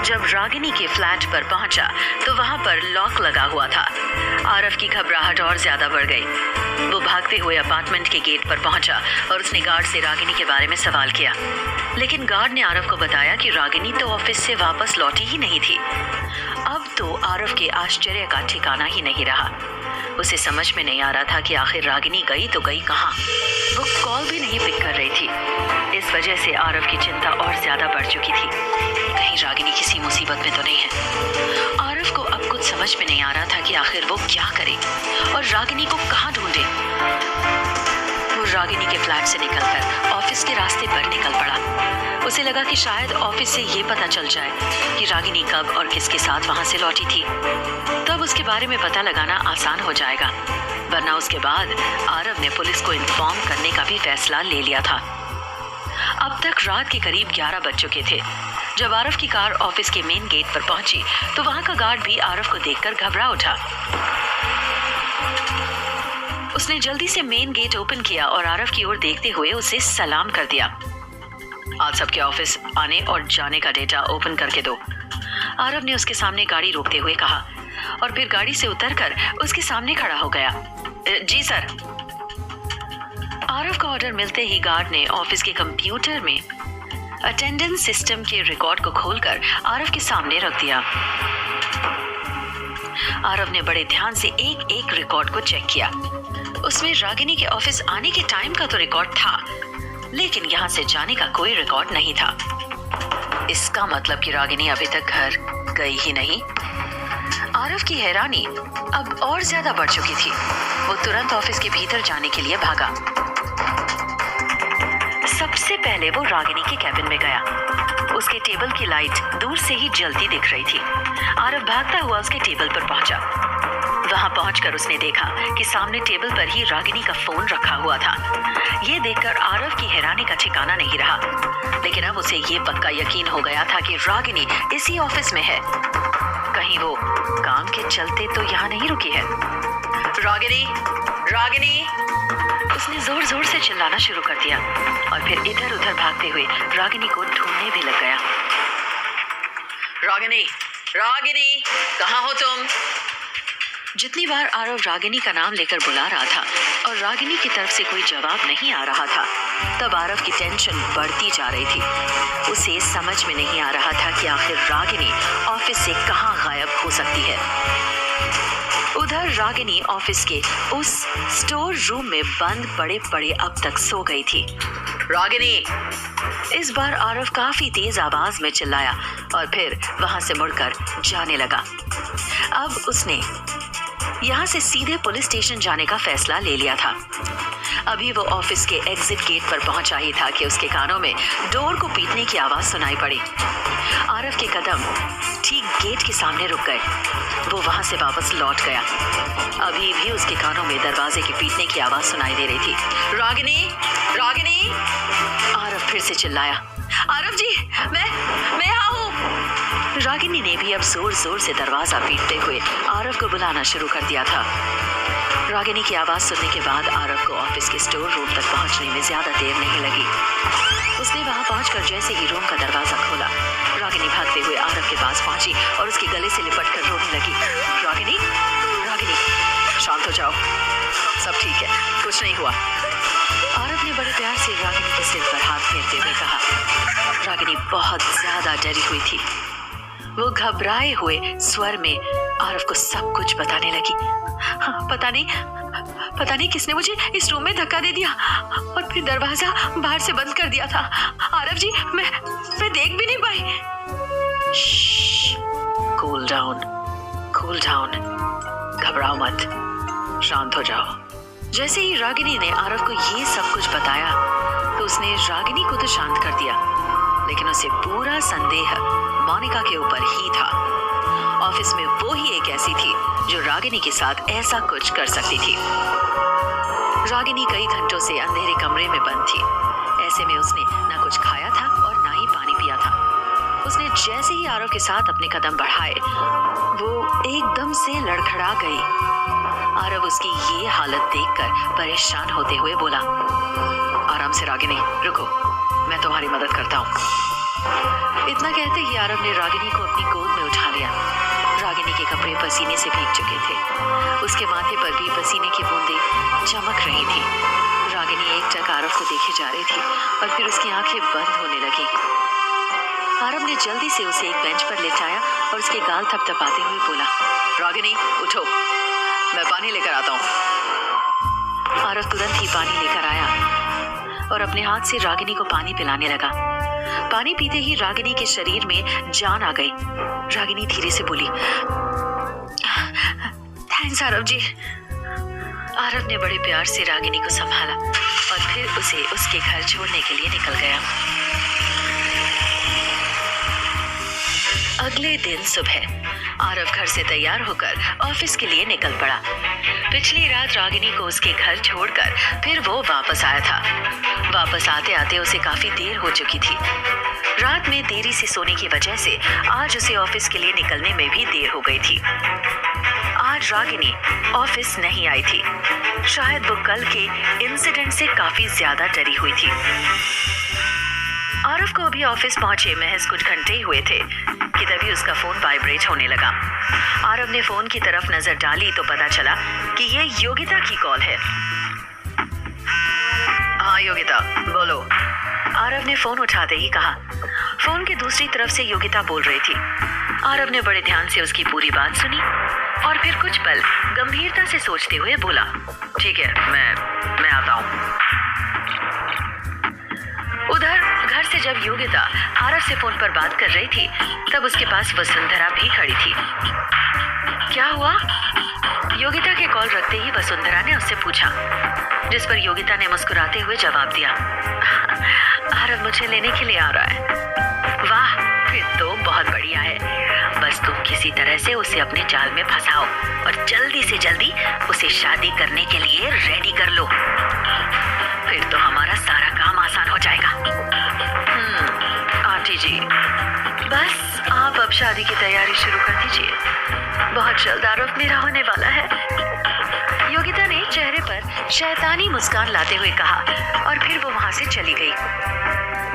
जब रागिनी के फ्लैट पर पहुंचा तो वहां पर लॉक लगा हुआ था। आरव की घबराहट और ज्यादा बढ़ गई। वो भागते हुए अपार्टमेंट के गेट पर पहुंचा और उसने गार्ड से रागिनी के बारे में सवाल किया, लेकिन गार्ड ने आरव को बताया कि रागिनी तो ऑफिस से वापस लौटी ही नहीं थी। अब तो आरव के आश्चर्य का ठिकाना ही नहीं रहा। उसे समझ में नहीं आ रहा था कि आखिर रागिनी गई तो गई कहाँ। वो कॉल भी नहीं पिक कर रही थी। इस वजह से आरव की चिंता और ज्यादा बढ़ चुकी थी। कहीं रागिनी किसी मुसीबत में तो नहीं है। आरव को अब कुछ समझ में नहीं आ रहा था कि आखिर वो क्या करे और रागिनी को कहाँ ढूंढे। वो रागिनी के फ्लैट से निकलकर ऑफिस के रास्ते पर निकल पड़ा। उसे लगा कि शायद ऑफिस से ये पता चल जाए कि रागिनी कब और किसके साथ वहां से लौटी थी। तब उसके बारे में पता लगाना आसान हो जाएगा, वरना उसके बाद आरव ने पुलिस को इन्फॉर्म करने का भी फैसला ले लिया था। अब तक रात के करीब 11 बज चुके थे। जब आरव की कार ऑफिस के मेन गेट पर पहुंची तो वहां का गार्ड भी आरव को देखकर घबरा उठा। उसने जल्दी से मेन गेट ओपन किया और आरव की ओर देखते हुए उसे सलाम कर दिया। आज सबके ऑफिस आने और जाने का डेटा ओपन करके दो, आरव ने उसके सामने गाड़ी रोकते हुए कहा और फिर गाड़ी से उतरकर उसके सामने खड़ा हो गया। जी सर। आरव का ऑर्डर मिलते ही गार्ड ने ऑफिस के कंप्यूटर में अटेंडेंस सिस्टम के रिकॉर्ड को खोलकर आरव के सामने रख दिया। आरव ने बड़े ध्यान से एक एक रिकॉर्ड को चेक किया। उसमें रागिनी के ऑफिस आने के टाइम का तो रिकॉर्ड था, लेकिन यहाँ से जाने का कोई रिकॉर्ड नहीं था। इसका मतलब कि रागिनी अभी तक घर गई ही नहीं। आरव की हैरानी अब और ज्यादा बढ़ चुकी थी। वो तुरंत ऑफिस के भीतर जाने के लिए भागा। सबसे पहले वो रागिनी के कैबिन में गया। उसके टेबल की लाइट दूर से ही जलती दिख रही थी। आरव भागता हुआ उसके टेबल पर पहुंचा। वहां पहुंचकर उसने देखा कि सामने टेबल पर ही रागिनी का फोन रखा हुआ था। ये देखकर आरव की हैरानी का ठिकाना नहीं रहा, लेकिन अब उसे ये पक्का यकीन हो गया था कि रागिनी इसी ऑफिस में है। कहीं वो काम के चलते तो यहाँ नहीं रुकी है। रागिनी, रागिनी! उसने जोर जोर से चिल्लाना शुरू कर दिया और फिर इधर उधर भागते हुए रागिनी को ढूंढने भी लग गया। रागिनी, रागिनी, कहाँ हो तुम? जितनी बार आरव रागिनी का नाम लेकर बुला रहा था और रागिनी की तरफ से कोई जवाब नहीं आ रहा था, तब आरव की टेंशन बढ़ती जा रही थी। उसे समझ में नहीं आ रहा था कि आखिर रागिनी ऑफिस से कहाँ गायब हो सकती है। उधर रागिनी ऑफिस के उस स्टोर रूम में बंद पड़े पड़े अब तक सो गई थी। रागिनी! इस बार आरव काफी तेज आवाज में चिल्लाया और फिर वहां से मुड़कर जाने लगा। अब उसने यहाँ से सीधे पुलिस स्टेशन जाने का फैसला ले लिया था। अभी वो ऑफिस के एग्जिट गेट पर पहुंचा ही था कि उसके कानों में डोर को पीटने की आवाज सुनाई पड़ी। आरव के कदम ठीक गेट के सामने रुक गए। वो वहां से वापस लौट गया। अभी भी उसके कानों में दरवाजे के पीटने की आवाज सुनाई दे रही थी। रागिनी, रागिनी! आरव फिर से चिल्लाया। आरव जी, मैं यहाँ हूँ। रागिनी ने भी अब जोर जोर से दरवाजा पीटते हुए आरव को बुलाना शुरू कर दिया था। रागिनी की आवाज सुनने के बाद आरव को ऑफिस के स्टोर रूम तक पहुंचने में ज्यादा देर नहीं लगी। उसने वहां पहुंचकर जैसे ही रूम का दरवाजा खोला, रागिनी भागते हुए आरव के पास पहुंची और उसके गले से लिपटकर रोने लगी। रागिनी, रागिनी, शांत हो जाओ, सब ठीक है, कुछ नहीं हुआ। आरव ने बड़े प्यार से रागिनी के सिर पर हाथ फेरते हुए कहा। रागिनी बहुत ज्यादा डरी हुई थी। वो घबराए हुए स्वर में आरव को सब कुछ बताने लगी। हाँ, पता नहीं किसने मुझे इस रूम में धक्का दे दिया और फिर दरवाजा बाहर से बंद कर दिया था। आरव जी, मैं देख भी नहीं पाई। कूल डाउन, कूल डाउन, घबराओ मत, शांत हो जाओ। जैसे ही रागिनी ने आरव को ये सब कुछ बताया तो उसने रागिनी को तो शांत कर दिया, लेकिन उसे पूरा संदेह मोनिका के ऊपर ही था। ऑफिस में वो ही एक ऐसी थी जो रागिनी के साथ ऐसा कुछ कर सकती थी। रागिनी कई घंटों से अंधेरे कमरे में बंद थी। ऐसे में उसने ना कुछ खाया था और ना ही पानी पिया था। उसने जैसे ही आरव के साथ अपने कदम बढ़ाए, वो एकदम से लड़खड़ा गई। आरव उसकी ये हालत देखकर परेशान होते हुए बोला, आराम से रागिनी, रुको, मैं तुम्हारी मदद करता हूँ। इतना कहते ही आरव ने रागिनी को अपनी गोद में उठा लिया। रागिनी के कपड़े पसीने से भीग चुके थे, उसके माथे पर भी पसीने की बूंदें चमक रही थी। रागिनी एकटक आरव को देखे जा रही थी और फिर उसकी आंखें बंद होने लगी। आरव ने जल्दी से उसे एक बेंच पर लेटाया और उसके गाल थपथपाते हुए बोला, रागिनी उठो, मैं पानी लेकर आता हूँ। आरव तुरंत ही पानी लेकर आया और अपने हाथ से रागिनी को पानी पिलाने लगा। पानी पीते ही रागिनी के शरीर में जान आ गई। रागिनी धीरे से बोली, थैंक्स आरव जी। आरव ने बड़े प्यार से रागिनी को संभाला और फिर उसे उसके घर छोड़ने के लिए निकल गया। अगले दिन सुबह आरव घर से तैयार होकर ऑफिस के लिए निकल पड़ा। पिछली रात रागिनी को उसके घर छोड़कर फिर वो वापस आया था। वापस आते आते उसे काफी देर हो चुकी थी। रात में देरी से सोने की वजह से आज उसे ऑफिस के लिए निकलने में भी देर हो गई थी। आज रागिनी ऑफिस नहीं आई थी। शायद वो कल के इंसिडेंट से काफी ज्यादा डरी हुई थी। आरव को अभी ऑफिस पहुंचे महज कुछ घंटे ही हुए थे कि तभी उसका फोन वाइब्रेट होने लगा। आरव ने फोन की तरफ नजर डाली तो पता चला कि ये योगिता की कॉल है। हाँ योगिता, बोलो। आरव ने फोन उठाते ही कहा। फोन की दूसरी तरफ से योगिता बोल रही थी। आरव ने बड़े ध्यान से उसकी पूरी बात सुनी और फिर कुछ पल गंभीरता से सोचते हुए बोला, ठीक है, मैं आता हूँ। उधर घर से जब योगिता आरव से फोन पर बात कर रही थी तब उसके पास वसुंधरा भी खड़ी थी। क्या हुआ? योगिता के कॉल रखते ही वसुंधरा ने उससे पूछा, जिस पर योगिता ने मुस्कुराते हुए जवाब दिया, आरव मुझे लेने के लिए आ रहा है। वाह, फिर तो बहुत बढ़िया है। बस तुम किसी तरह से उसे अपने जाल में फंसाओ और जल्दी से जल्दी उसे शादी करने के लिए रेडी कर लो, फिर तो हमारा सारा काम आसान हो जाएगा। आंटी जी, बस आप अब शादी की तैयारी शुरू कर दीजिए। बहुत जल्द आरव मेरा होने वाला है। योगिता ने चेहरे पर शैतानी मुस्कान लाते हुए कहा और फिर वो वहां से चली गई।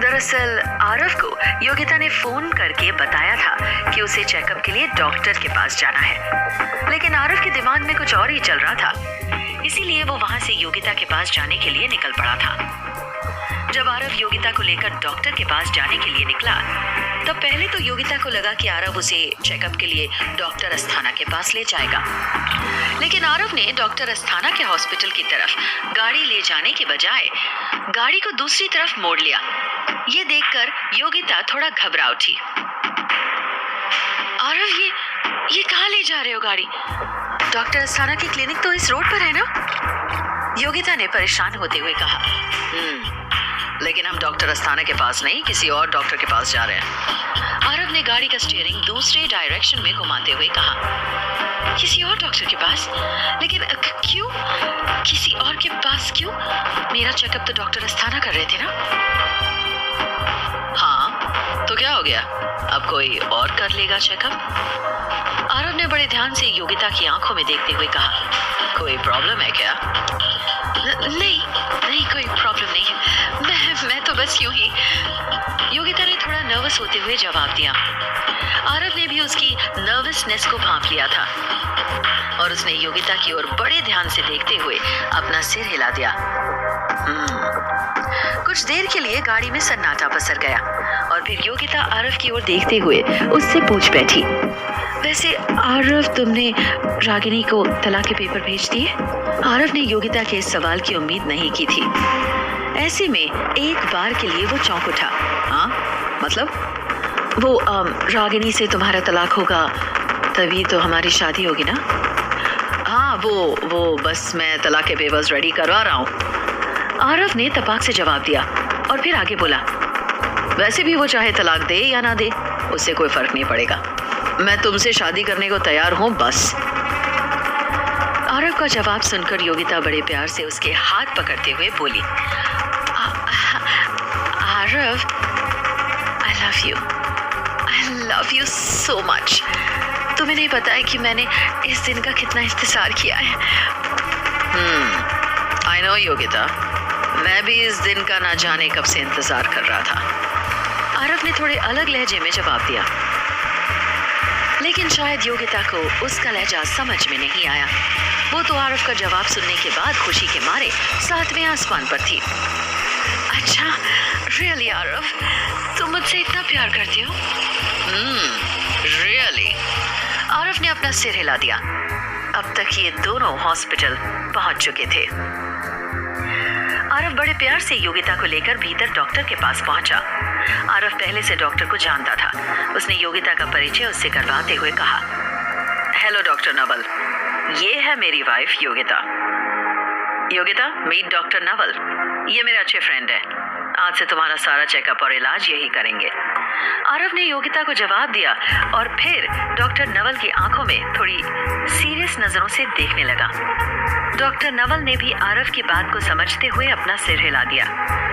दरअसल आरव को योगिता ने फोन करके बताया था कि उसे चेकअप के लिए डॉक्टर के पास जाना है, लेकिन आरव के दिमाग में कुछ और ही चल रहा था, इसीलिए वो वहां से योगिता के पास जाने के लिए निकल पड़ा था। जब आरव योगिता को लेकर डॉक्टर के पास जाने के लिए निकला तब पहले तो योगिता को लगा कि आरव उसे चेकअप के लिए डॉक्टर अस्थाना के पास ले जाएगा, लेकिन आरव ने डॉक्टर अस्थाना के हॉस्पिटल की तरफ गाड़ी ले जाने के बजाय गाड़ी को दूसरी तरफ मोड़ लिया। ये देखकर योगिता थोड़ा घबरा उठी। आरव, ये कहाँ ले जा रहे हो गाड़ी? डॉक्टर अस्थाना की क्लिनिक तो इस रोड पर है ना? योगिता ने परेशान होते हुए कहा। लेकिन हम डॉक्टर अस्थाना के पास नहीं, किसी और डॉक्टर के पास जा रहे हैं। आरव ने गाड़ी का स्टीयरिंग दूसरे डायरेक्शन में घुमाते हुए कहा। किसी और डॉक्टर के पास? लेकिन क्यों? किसी और के पास क्यों? मेरा चेकअप तो डॉक्टर अस्थाना कर रहे थे ना? हाँ, तो क्या हो गया? अब कोई और कर लेगा चेकअप? आरव ने बड़े ध्यान से योगिता की आंखों में देखते हुए कहा। कोई प्रॉब्लम है क्या? नहीं, कोई प्रॉब्लम नहीं है। मैं तो बस यूं ही। योगिता ने थोड़ा नर्वस होते हुए जवाब दिया। आरव ने भी उसकी नर्वसनेस को भांप लिया था और उसने योगिता की ओर बड़े ध्यान से देखते हुए अपना सिर हिला दिया। कुछ देर के लिए गाड़ी में सन्नाटा पसर गया और फिर योगिता आरव की ओर देखते हुए उससे पूछ बैठी, वैसे आरव, तुमने रागिनी को तलाक के पेपर भेज दिए? आरव ने योगिता के इस सवाल की उम्मीद नहीं की थी। ऐसे में एक बार के लिए वो चौंक उठा। हाँ, मतलब? वो रागिनी से तुम्हारा तलाक होगा तभी तो हमारी शादी होगी ना? हाँ, वो बस मैं तलाक के पेपर्स रेडी करवा रहा हूँ। आरव ने तपाक से जवाब दिया और फिर आगे बोला, वैसे भी वो चाहे तलाक दे या ना दे, उससे कोई फर्क नहीं पड़ेगा। मैं तुमसे शादी करने को तैयार हूँ, बस। आरव का जवाब सुनकर योगिता बड़े प्यार से उसके हाथ पकड़ते हुए बोली, Aarav, I love you so much. तुम्हें नहीं पता है कि मैंने इस दिन का कितना इंतजार किया है। I know योगिता, मैं भी इस दिन का ना जाने कब से इंतजार कर रहा था। आरव ने थोड़े अलग लहजे में जवाब दिया, लेकिन शायद योगिता को उसका लहजा समझ में नहीं आया। वो तो आरव का जवाब सुनने के बाद खुशी के मारे 7वें आसमान पर थी। अच्छा, रियली आरव, तुम मुझसे इतना प्यार करती हो? रियली। आरव ने अपना सिर हिला दिया। अब तक ये दोनों हॉस्पिटल पहुंच चुके थे। आरव बड़े प्यार से योगिता को लेकर भीतर डॉक्टर के पास पहुंचा। आरव पहले से डॉक्टर को जानता था। उसने योगिता का परिचय उससे करवाते हुए कहा, हेलो डॉक्टर नवल, ये है मेरी wife Yogita. Yogita, meet doctor Naval, ये मेरे अच्छे फ्रेंड है। आज से तुम्हारा सारा चेकअप और इलाज यही करेंगे। आरव ने योगिता को जवाब दिया और फिर डॉक्टर नवल की आंखों में थोड़ी सीरियस नजरों से देखने लगा। डॉक्टर नवल ने भी आरव की बात को समझते हुए अपना सिर हिला दिया।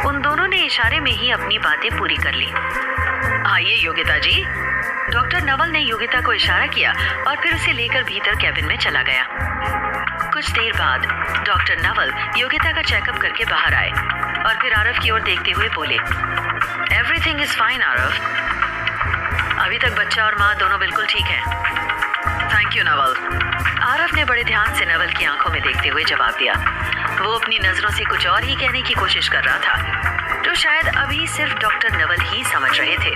उन दोनों ने इशारे में ही अपनी बातें पूरी कर ली। आइए योगिता जी। डॉक्टर नवल ने योगिता को इशारा किया और फिर उसे लेकर भीतर कैबिन में चला गया। कुछ देर बाद डॉक्टर नवल योगिता का चेकअप करके बाहर आए और फिर आरव की ओर देखते हुए बोले, एवरीथिंग इज फाइन आरव, अभी तक बच्चा और माँ दोनों बिल्कुल ठीक हैं। Thank you Naval. आरव ने बड़े ध्यान से नवल की आंखों में देखते हुए जवाब दिया। वो अपनी नजरों से कुछ और ही कहने की कोशिश कर रहा था, जो शायद अभी सिर्फ डॉक्टर नवल ही समझ रहे थे।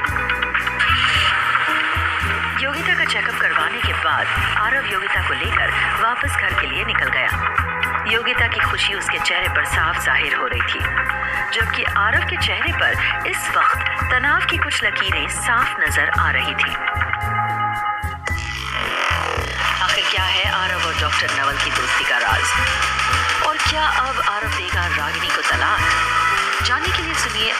योगिता का चेकअप करवाने के बाद आरव योगिता को लेकर वापस घर के लिए निकल गया। योगिता की खुशी उसके चेहरे पर साफ जाहिर हो रही थी, जबकि आरव के चेहरे पर इस वक्त तनाव की कुछ लकीरें साफ नजर आ रही थी। आखिर क्या है आरव और डॉक्टर नवल की दोस्ती का राज, और क्या अब आरव देगा रागिनी को तलाक? जानने के लिए सुनिए